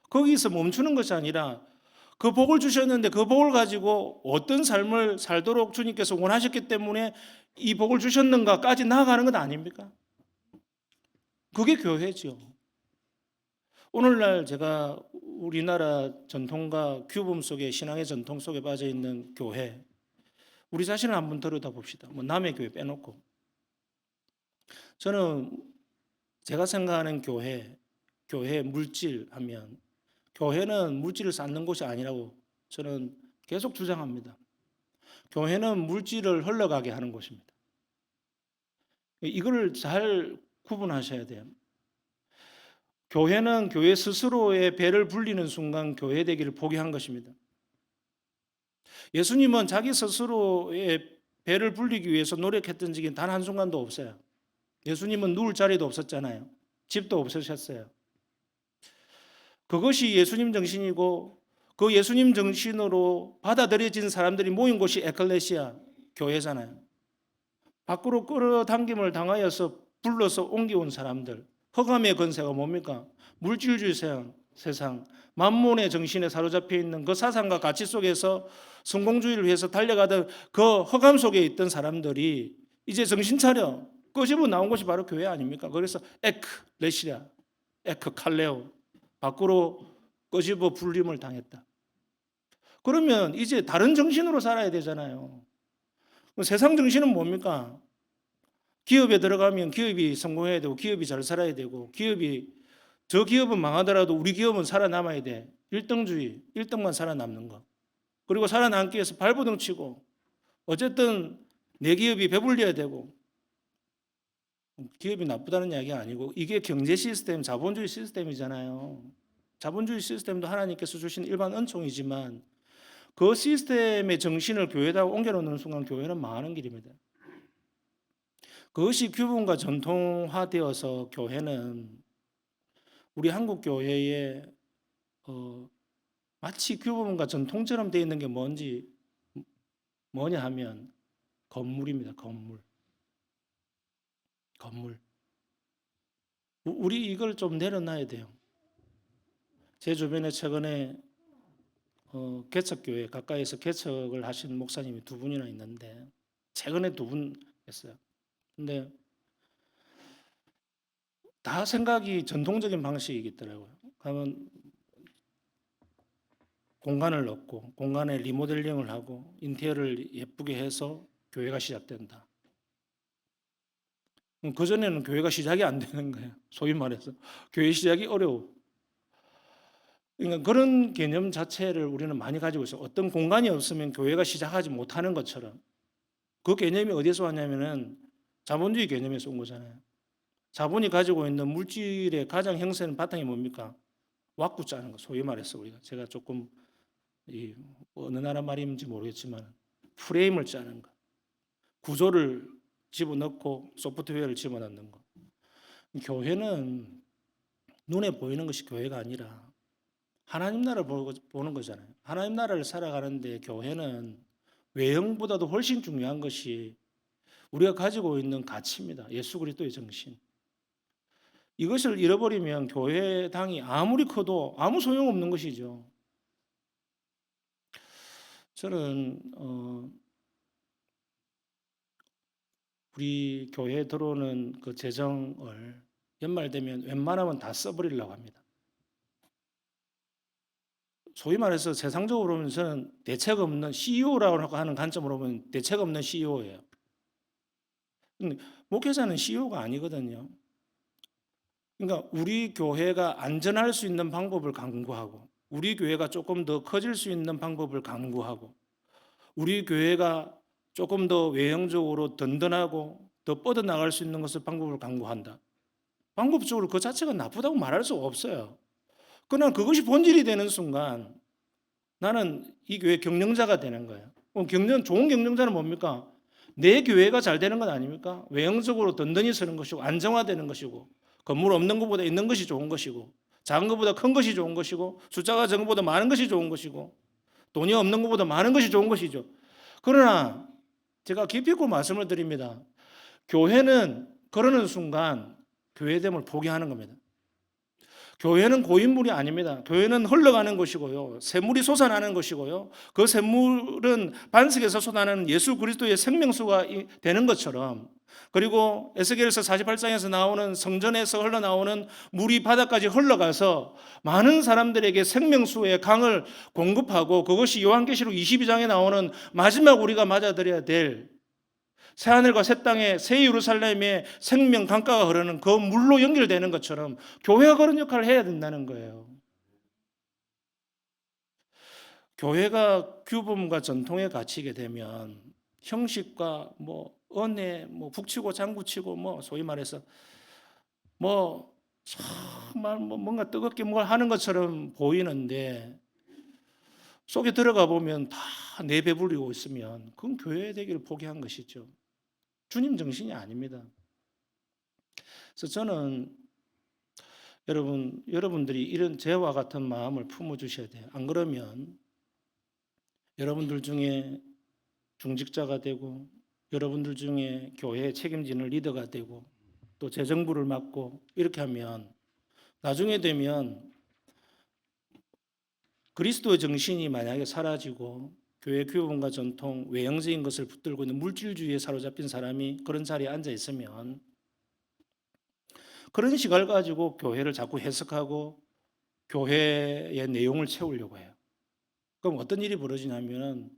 거기서 멈추는 것이 아니라 그 복을 주셨는데 그 복을 가지고 어떤 삶을 살도록 주님께서 원하셨기 때문에 이 복을 주셨는가까지 나아가는 것 아닙니까? 그게 교회죠. 오늘날 제가 우리나라 전통과 규범 속에 신앙의 전통 속에 빠져 있는 교회, 우리 자신을 한번 들여다봅시다. 뭐 남의 교회 빼놓고. 저는 제가 생각하는 교회 물질 하면 교회는 물질을 쌓는 곳이 아니라고 저는 계속 주장합니다. 교회는 물질을 흘러가게 하는 곳입니다. 이걸 잘 구분하셔야 돼요. 교회는 교회 스스로의 배를 불리는 순간 교회 되기를 포기한 것입니다. 예수님은 자기 스스로의 배를 불리기 위해서 노력했던 적이 단 한순간도 없어요. 예수님은 누울 자리도 없었잖아요. 집도 없으셨어요. 그것이 예수님 정신이고 그 예수님 정신으로 받아들여진 사람들이 모인 곳이 에클레시아, 교회잖아요. 밖으로 끌어당김을 당하여서 불러서 옮겨온 사람들. 허감의 권세가 뭡니까? 물질주의 세상, 만몬의 정신에 사로잡혀 있는 그 사상과 가치 속에서 성공주의를 위해서 달려가던 그 허감 속에 있던 사람들이 이제 정신 차려 끄집어 나온 것이 바로 교회 아닙니까? 그래서 에클레시아, 에크칼레오, 밖으로 끄집어 불림을 당했다. 그러면 이제 다른 정신으로 살아야 되잖아요. 세상 정신은 뭡니까? 기업에 들어가면 기업이 성공해야 되고 기업이 잘 살아야 되고 저 기업은 망하더라도 우리 기업은 살아남아야 돼. 1등주의, 1등만 살아남는 거. 그리고 살아남기 위해서 발버둥 치고 어쨌든 내 기업이 배불려야 되고 기업이 나쁘다는 이야기가 아니고 이게 경제 시스템, 자본주의 시스템이잖아요. 자본주의 시스템도 하나님께서 주신 일반 은총이지만 그 시스템의 정신을 교회에다 옮겨놓는 순간 교회는 망하는 길입니다. 그것이 규범과 전통화되어서 교회는 우리 한국 교회에 마치 규범과 전통처럼 되어 있는 게 뭐냐 하면 건물입니다. 건물. 우리 이걸 좀 내려놔야 돼요. 제 주변에 최근에 개척교회 가까이서 개척을 하신 목사님이 2분이나 있는데 최근에 2분 했어요. 근데 다 생각이 전통적인 방식이겠더라고요. 그러면 공간을 넣고 공간에 리모델링을 하고 인테리어를 예쁘게 해서 교회가 시작된다. 그전에는 교회가 시작이 안 되는 거예요. 소위 말해서 교회 시작이 어려워. 그러니까 그런 개념 자체를 우리는 많이 가지고 있어요. 어떤 공간이 없으면 교회가 시작하지 못하는 것처럼. 그 개념이 어디서 왔냐면은 자본주의 개념에서 온 거잖아요. 자본이 가지고 있는 물질의 가장 형성된 바탕이 뭡니까? 왁구 짜는 거. 소위 말해서 우리가 제가 조금 이 어느 나라 말인지 모르겠지만 프레임을 짜는 거. 구조를 집어넣고 소프트웨어를 집어넣는 거. 교회는 눈에 보이는 것이 교회가 아니라 하나님 나라를 보는 거잖아요. 하나님 나라를 살아가는데 교회는 외형보다도 훨씬 중요한 것이 우리가 가지고 있는 가치입니다. 예수 그리스도의 정신. 이것을 잃어버리면 교회당이 아무리 커도 아무 소용없는 것이죠. 저는 우리 교회에 들어오는 그 재정을 연말 되면 웬만하면 다 써버리려고 합니다. 소위 말해서 세상적으로 보면 저는 대책 없는 CEO라고 하는 관점으로 보면 대책 없는 CEO예요. 근데 목회자는 CEO가 아니거든요. 그러니까 우리 교회가 안전할 수 있는 방법을 강구하고 우리 교회가 조금 더 커질 수 있는 방법을 강구하고 우리 교회가 조금 더 외형적으로 든든하고 더 뻗어나갈 수 있는 것을 방법을 강구한다. 방법적으로 그 자체가 나쁘다고 말할 수 없어요. 그러나 그것이 본질이 되는 순간 나는 이 교회 경영자가 되는 거예요. 좋은 경영자는 뭡니까? 내 교회가 잘 되는 건 아닙니까? 외형적으로 든든히 서는 것이고 안정화되는 것이고 건물 없는 것보다 있는 것이 좋은 것이고 작은 것보다 큰 것이 좋은 것이고 숫자가 적은 것보다 많은 것이 좋은 것이고 돈이 없는 것보다 많은 것이 좋은 것이죠. 그러나 제가 깊이 있고 말씀을 드립니다. 교회는 그러는 순간 교회됨을 포기하는 겁니다. 교회는 고인물이 아닙니다. 교회는 흘러가는 것이고요. 샘물이 솟아나는 것이고요. 그 샘물은 반석에서 솟아나는 예수 그리스도의 생명수가 되는 것처럼 그리고 에스겔서 48장에서 나오는 성전에서 흘러나오는 물이 바다까지 흘러가서 많은 사람들에게 생명수의 강을 공급하고 그것이 요한계시록 22장에 나오는 마지막 우리가 맞아들여야 될 새하늘과 새 땅에 새 예루살렘의 생명 강가가 흐르는 그 물로 연결되는 것처럼 교회가 그런 역할을 해야 된다는 거예요. 교회가 규범과 전통에 갇히게 되면 형식과 은혜 북치고 장구치고 소위 말해서 정말 뭔가 뜨겁게 뭘 하는 것처럼 보이는데 속에 들어가 보면 다 내배부리고 있으면 그건 교회 되기를 포기한 것이죠. 주님 정신이 아닙니다. 그래서 저는 여러분들이 이런 죄와 같은 마음을 품어주셔야 돼요. 안 그러면 여러분들 중에 중직자가 되고 여러분들 중에 교회에 책임지는 리더가 되고 또 재정부를 맡고 이렇게 하면 나중에 되면 그리스도의 정신이 만약에 사라지고 교회 규범과 전통, 외형적인 것을 붙들고 있는 물질주의에 사로잡힌 사람이 그런 자리에 앉아 있으면 그런 시각을 가지고 교회를 자꾸 해석하고 교회의 내용을 채우려고 해요. 그럼 어떤 일이 벌어지냐면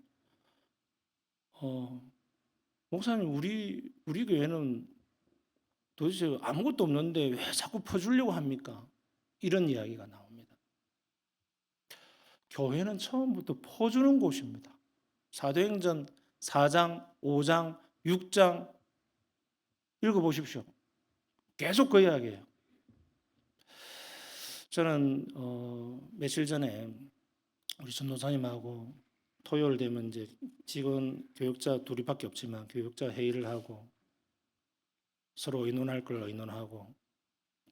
목사님 우리 교회는 도대체 아무것도 없는데 왜 자꾸 퍼주려고 합니까? 이런 이야기가 나옵니다. 교회는 처음부터 퍼주는 곳입니다. 사도행전 4장, 5장, 6장 읽어보십시오. 계속 그 이야기예요. 저는 며칠 전에 우리 전도사님하고 토요일 되면 이제 직원 교육자 둘이밖에 없지만 교육자 회의를 하고 서로 의논할 걸 의논하고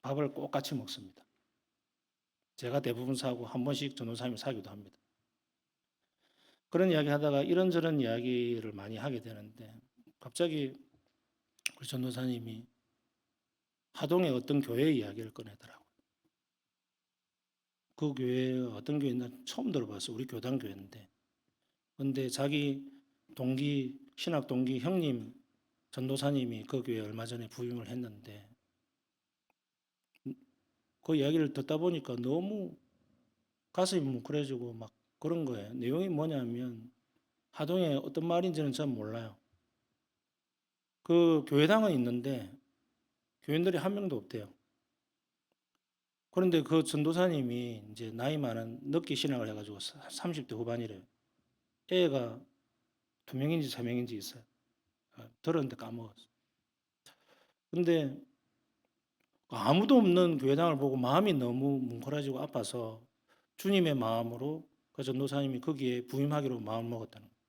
밥을 꼭 같이 먹습니다. 제가 대부분 사고 한 번씩 전도사님이 사기도 합니다. 그런 이야기 하다가 이런저런 이야기를 많이 하게 되는데 갑자기 우리 전도사님이 하동의 어떤 교회 이야기를 꺼내더라고요. 그 교회 어떤 교회인지 처음 들어봤어요. 우리 교단 교회인데. 근데 자기 동기, 신학 동기 형님 전도사님이 그 교회에 얼마 전에 부임을 했는데 그 이야기를 듣다 보니까 너무 가슴이 뭉클해지고 막 그런 거예요. 내용이 뭐냐면 하동에 어떤 말인지는 전 몰라요. 그 교회당은 있는데 교인들이 한 명도 없대요. 그런데 그 전도사님이 이제 나이 많은 늦게 신학을 해가지고 30대 후반이래요. 애가 두 명인지 세 명인지 있어요. 들었는데 까먹었어. 근데 아무도 없는 교회당을 보고 마음이 너무 뭉클해지고 아파서 주님의 마음으로 그 전도사님이 거기에 부임하기로 마음 먹었다는 거예요.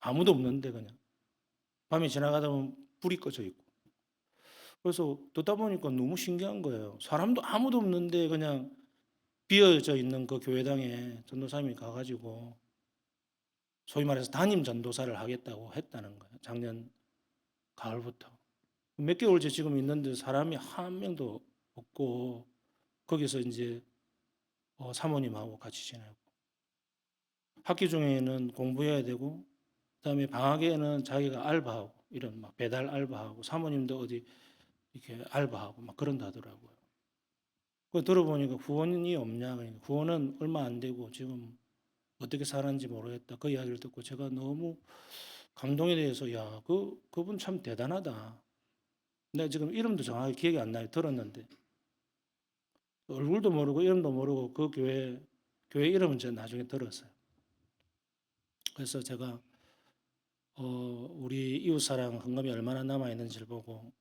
아무도 없는데 그냥 밤에 지나가다 보면 불이 꺼져 있고. 그래서 듣다 보니까 너무 신기한 거예요. 사람도 아무도 없는데 그냥 비어져 있는 그 교회당에 전도사님이 가가지고 소위 말해서 담임 전도사를 하겠다고 했다는 거예요. 작년 가을부터. 몇 개월째 지금 있는데 사람이 한 명도 없고 거기서 이제 사모님하고 같이 지내고 학기 중에는 공부해야 되고 그다음에 방학에는 자기가 알바하고 이런 막 배달 알바하고 사모님도 어디 이렇게 알바하고 막 그런다 하더라고요. 그 들어보니까 후원이 없냐 그러니까 후원은 얼마 안 되고 지금 어떻게 살았는지 모르겠다. 그 이야기를 듣고 제가 너무 감동에 대해서 야, 그분 참 대단하다. 내가 지금 이름도 정확히 기억이 안 나요. 들었는데 얼굴도 모르고 이름도 모르고 그 교회 이름은 제가 나중에 들었어요. 그래서 제가 우리 이웃사랑 헌금이 얼마나 남아 있는지를 보고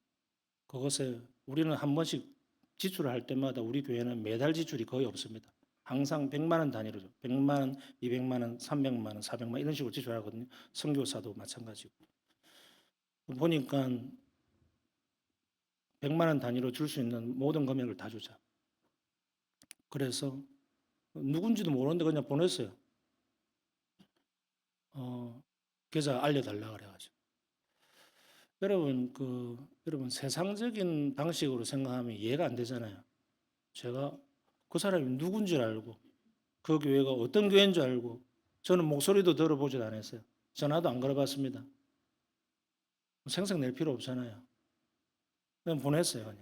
그것에 우리는 한 번씩 지출을 할 때마다 우리 교회는 매달 지출이 거의 없습니다. 항상 100만 원 단위로죠. 100만 원, 200만 원, 300만 원, 400만 원 이런 식으로 지출하거든요. 선교사도 마찬가지고. 보니까 100만 원 단위로 줄 수 있는 모든 금액을 다 주자. 그래서 누군지도 모르는데 그냥 보냈어요. 계좌 알려달라 그래가지고. 여러분 세상적인 방식으로 생각하면 이해가 안 되잖아요. 제가 그 사람이 누군지 알고 그 교회가 어떤 교회인 줄 알고 저는 목소리도 들어보지도 않았어요. 전화도 안 걸어봤습니다. 생색 낼 필요 없잖아요. 그냥 보냈어요.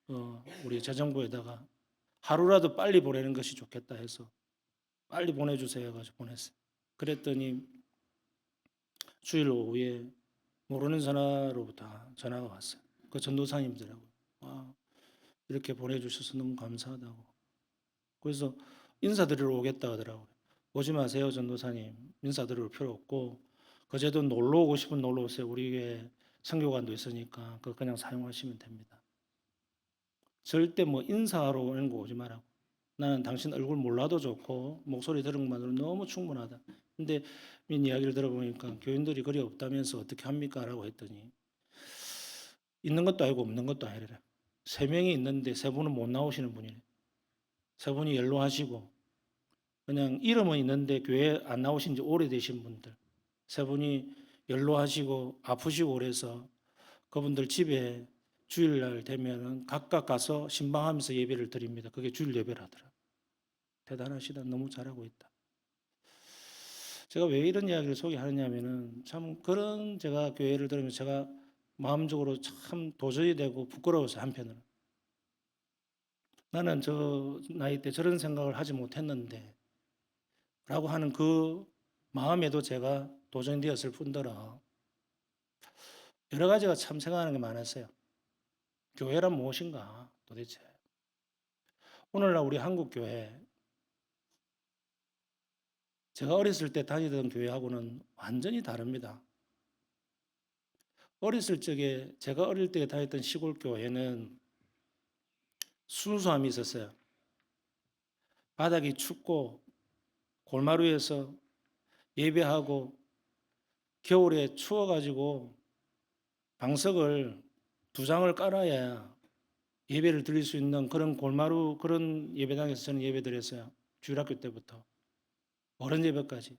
그냥 우리 재정부에다가 하루라도 빨리 보내는 것이 좋겠다 해서 빨리 보내주세요 해가지고 보냈어요. 그랬더니 주일 오후에 모르는 전화로부터 전화가 왔어요. 그 전도사님들하고 이렇게 보내주셔서 너무 감사하다고. 그래서 인사드리러 오겠다 하더라고요. 오지 마세요 전도사님. 인사드릴 필요 없고 그제도 놀러 오고 싶으면 놀러 오세요. 우리 교회 선교관도 있으니까 그거 그냥 사용하시면 됩니다. 절대 뭐 인사하러 오는 거 오지 말라고. 나는 당신 얼굴 몰라도 좋고 목소리 들은 것만으로 너무 충분하다. 근데 이야기를 들어보니까 교인들이 그리 없다면서 어떻게 합니까? 라고 했더니 있는 것도 아니고 없는 것도 아니래. 세 명이 있는데 세 분은 못 나오시는 분이래. 세 분이 연로하시고 그냥 이름은 있는데 교회 안 나오신 지 오래되신 분들. 세 분이 연로하시고 아프시고 그래서 그분들 집에 주일날 되면은 각각 가서 신방하면서 예배를 드립니다. 그게 주일 예배라더라. 대단하시다. 너무 잘하고 있다. 제가 왜 이런 이야기를 소개하느냐면은 참 그런 제가 교회를 들으면 제가 마음적으로 참 도저히 되고 부끄러워서 한편으로 나는 저 나이 때 저런 생각을 하지 못했는데 라고 하는 그 마음에도 제가 도전되었을 뿐더러 여러 가지가 참 생각하는 게 많았어요. 교회란 무엇인가 도대체. 오늘날 우리 한국 교회 제가 어렸을 때 다니던 교회하고는 완전히 다릅니다. 어렸을 적에 제가 어릴 때 다녔던 시골 교회는 순수함이 있었어요. 바닥이 춥고 골마루에서 예배하고 겨울에 추워가지고 방석을 두 장을 깔아야 예배를 드릴 수 있는 그런 골마루 그런 예배당에서 저는 예배 드렸어요. 주일학교 때부터 어른 예배까지.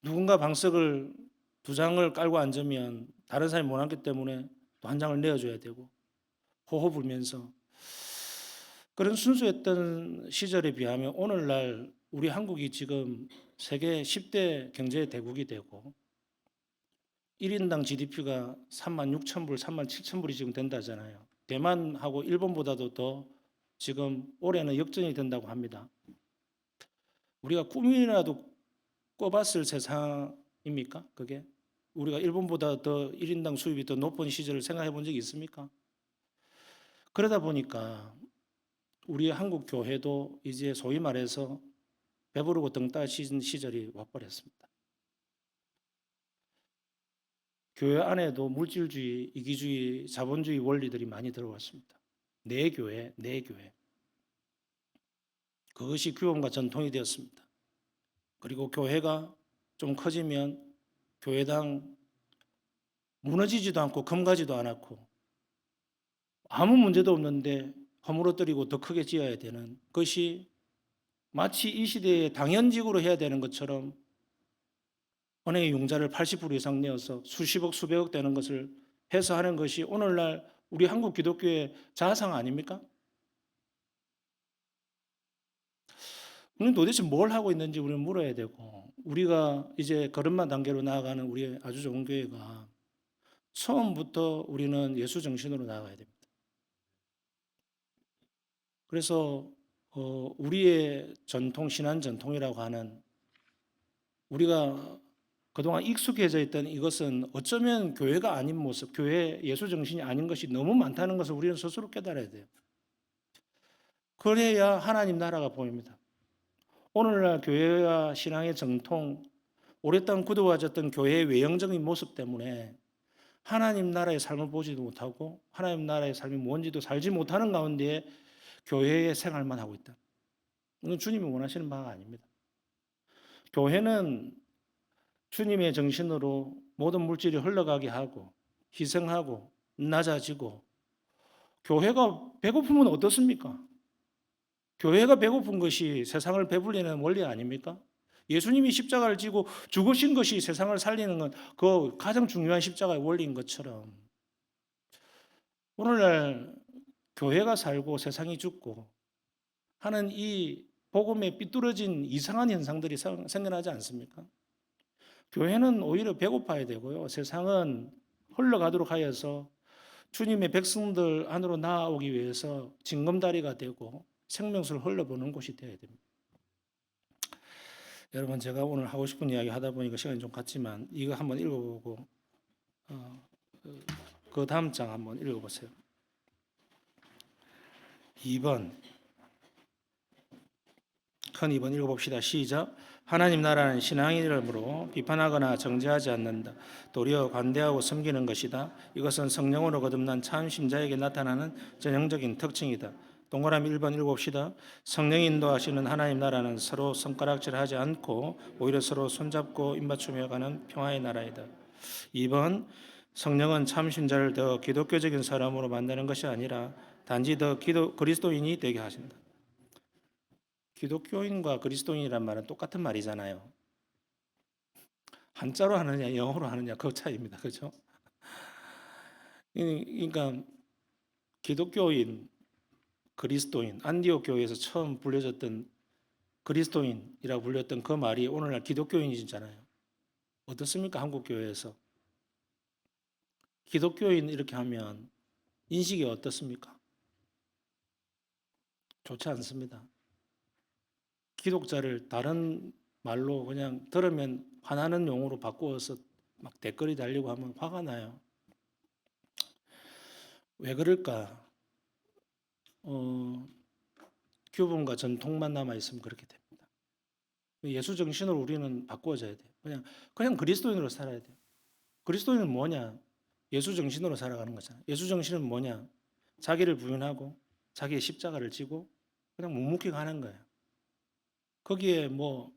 누군가 방석을 두 장을 깔고 앉으면 다른 사람이 못 앉기 때문에 또 한 장을 내어줘야 되고 호호 불면서 그런 순수했던 시절에 비하면 오늘날 우리 한국이 지금 세계 10대 경제 대국이 되고 1인당 GDP가 3만 6천 불, 3만 7천 불이 지금 된다잖아요. 대만하고 일본보다도 더 지금 올해는 역전이 된다고 합니다. 우리가 꿈이라도 꿔봤을 세상입니까? 그게 우리가 일본보다 더 1인당 수입이 더 높은 시절을 생각해 본 적이 있습니까? 그러다 보니까 우리 한국 교회도 이제 소위 말해서 배부르고 등 따신 시절이 와버렸습니다. 교회 안에도 물질주의, 이기주의, 자본주의 원리들이 많이 들어왔습니다. 내 교회, 내 교회. 그것이 규범과 전통이 되었습니다. 그리고 교회가 좀 커지면 교회당 무너지지도 않고 금가지도 않았고 아무 문제도 없는데 허물어뜨리고 더 크게 지어야 되는 것이 마치 이 시대에 당연직으로 해야 되는 것처럼 은행의 융자를 80% 이상 내어서 수십억 수백억 되는 것을 해서 하는 것이 오늘날 우리 한국 기독교의 자상 아닙니까? 우리는 도대체 뭘 하고 있는지 우리는 물어야 되고 우리가 이제 걸음마 단계로 나아가는 우리의 아주 좋은 교회가 처음부터 우리는 예수 정신으로 나아가야 됩니다. 그래서 우리의 전통, 신앙 전통이라고 하는 우리가 그동안 익숙해져 있던 이것은 어쩌면 교회가 아닌 모습, 교회 예수 정신이 아닌 것이 너무 많다는 것을 우리는 스스로 깨달아야 돼요. 그래야 하나님 나라가 보입니다. 오늘날 교회와 신앙의 정통, 오랫동안 굳어와졌던 교회의 외형적인 모습 때문에 하나님 나라의 삶을 보지도 못하고 하나님 나라의 삶이 뭔지도 살지 못하는 가운데 교회의 생활만 하고 있다. 이건 주님이 원하시는 바가 아닙니다. 교회는 주님의 정신으로 모든 물질이 흘러가게 하고 희생하고 낮아지고 교회가 배고프면 어떻습니까? 교회가 배고픈 것이 세상을 배불리는 원리 아닙니까? 예수님이 십자가를 지고 죽으신 것이 세상을 살리는 건 그 가장 중요한 십자가의 원리인 것처럼 오늘날 교회가 살고 세상이 죽고 하는 이 복음에 삐뚤어진 이상한 현상들이 생겨나지 않습니까? 교회는 오히려 배고파야 되고요. 세상은 흘러가도록 하여서 주님의 백성들 안으로 나아오기 위해서 징검다리가 되고 생명수를 흘러보는 곳이 되어야 됩니다. 여러분 제가 오늘 하고 싶은 이야기 하다 보니까 시간이 좀 갔지만 이거 한번 읽어보고 그 다음 장 한번 읽어보세요. 2번 큰 2번 읽어봅시다. 시작. 하나님 나라는 신앙의 이름으로 비판하거나 정죄하지 않는다. 도리어 관대하고 섬기는 것이다. 이것은 성령으로 거듭난 참 신자에게 나타나는 전형적인 특징이다. 동그라미 1번 읽어봅시다. 성령이 인도하시는 하나님 나라는 서로 손가락질하지 않고 오히려 서로 손잡고 입맞추며 가는 평화의 나라이다. 2번 성령은 참 신자를 더 기독교적인 사람으로 만드는 것이 아니라 단지 더 그리스도인이 되게 하신다. 기독교인과 그리스도인이란 말은 똑같은 말이잖아요. 한자로 하느냐 영어로 하느냐 그 차이입니다. 그렇죠? 그러니까 기독교인, 그리스도인, 안디옥 교회에서 처음 불려졌던 그리스도인이라고 불렸던 그 말이 오늘날 기독교인이잖아요. 어떻습니까? 한국 교회에서 기독교인 이렇게 하면 인식이 어떻습니까? 좋지 않습니다. 기독자를 다른 말로 그냥 들으면 화나는 용어로 바꾸어서 막 댓글이 달리고 하면 화가 나요. 왜 그럴까? 규범과 전통만 남아 있으면 그렇게 됩니다. 예수 정신으로 우리는 바꾸어져야 돼요. 그냥 그리스도인으로 살아야 돼요. 그리스도인은 뭐냐? 예수 정신으로 살아가는 거잖아요. 예수 정신은 뭐냐? 자기를 부인하고 자기의 십자가를 지고 그냥 묵묵히 가는 거예요. 거기에 뭐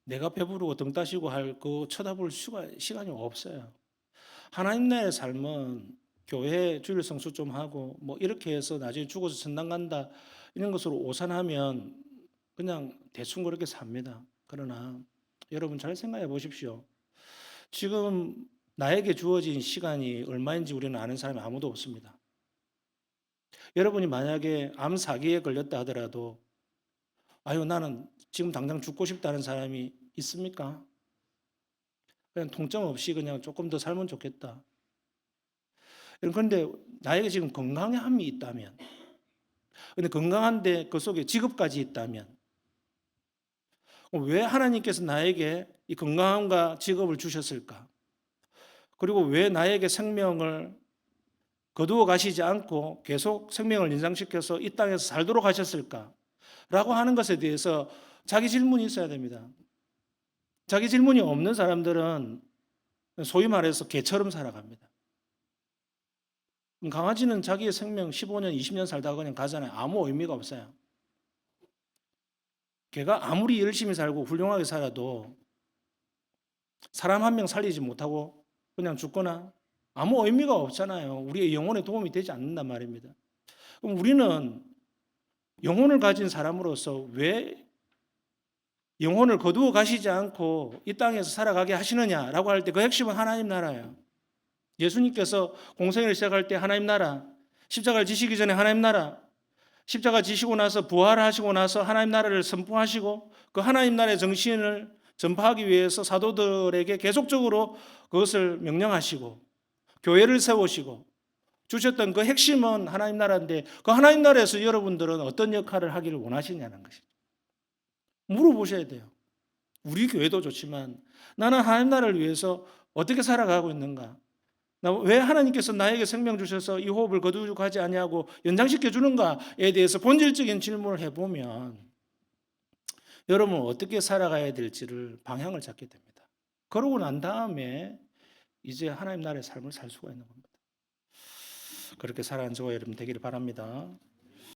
내가 배부르고 등 따시고 할 그 쳐다볼 시간이 없어요. 하나님 나라의 삶은 교회 주일 성수 좀 하고 뭐 이렇게 해서 나중에 죽어서 천당 간다 이런 것으로 오산하면 그냥 대충 그렇게 삽니다. 그러나 여러분 잘 생각해 보십시오. 지금 나에게 주어진 시간이 얼마인지 우리는 아는 사람이 아무도 없습니다. 여러분이 만약에 암 사기에 걸렸다 하더라도 아유 나는 지금 당장 죽고 싶다는 사람이 있습니까? 그냥 통증 없이 그냥 조금 더 살면 좋겠다. 그런데 나에게 지금 건강함이 있다면, 근데 건강한데 그 속에 직업까지 있다면, 왜 하나님께서 나에게 이 건강함과 직업을 주셨을까? 그리고 왜 나에게 생명을 거두어 가시지 않고 계속 생명을 연장시켜서 이 땅에서 살도록 하셨을까? 라고 하는 것에 대해서 자기 질문이 있어야 됩니다. 자기 질문이 없는 사람들은 소위 말해서 개처럼 살아갑니다. 강아지는 자기의 생명 15년, 20년 살다가 그냥 가잖아요. 아무 의미가 없어요. 걔가 아무리 열심히 살고 훌륭하게 살아도 사람 한 명 살리지 못하고 그냥 죽거나 아무 의미가 없잖아요. 우리의 영혼에 도움이 되지 않는단 말입니다. 그럼 우리는 영혼을 가진 사람으로서 왜 영혼을 거두어 가시지 않고 이 땅에서 살아가게 하시느냐라고 할 때 그 핵심은 하나님 나라예요. 예수님께서 공생을 시작할 때 하나님 나라, 십자가를 지시기 전에 하나님 나라, 십자가 지시고 나서 부활하시고 나서 하나님 나라를 선포하시고 그 하나님 나라의 정신을 전파하기 위해서 사도들에게 계속적으로 그것을 명령하시고 교회를 세우시고 주셨던 그 핵심은 하나님 나라인데 그 하나님 나라에서 여러분들은 어떤 역할을 하기를 원하시냐는 것이죠. 물어보셔야 돼요. 우리 교회도 좋지만 나는 하나님 나라를 위해서 어떻게 살아가고 있는가? 왜 하나님께서 나에게 생명 주셔서 이 호흡을 거두고 하지 아니하고 연장시켜 주는가에 대해서 본질적인 질문을 해보면 여러분은 어떻게 살아가야 될지를 방향을 잡게 됩니다. 그러고 난 다음에 이제 하나님 나라의 삶을 살 수가 있는 겁니다. 그렇게 살아가는 저와 여러분 되기를 바랍니다.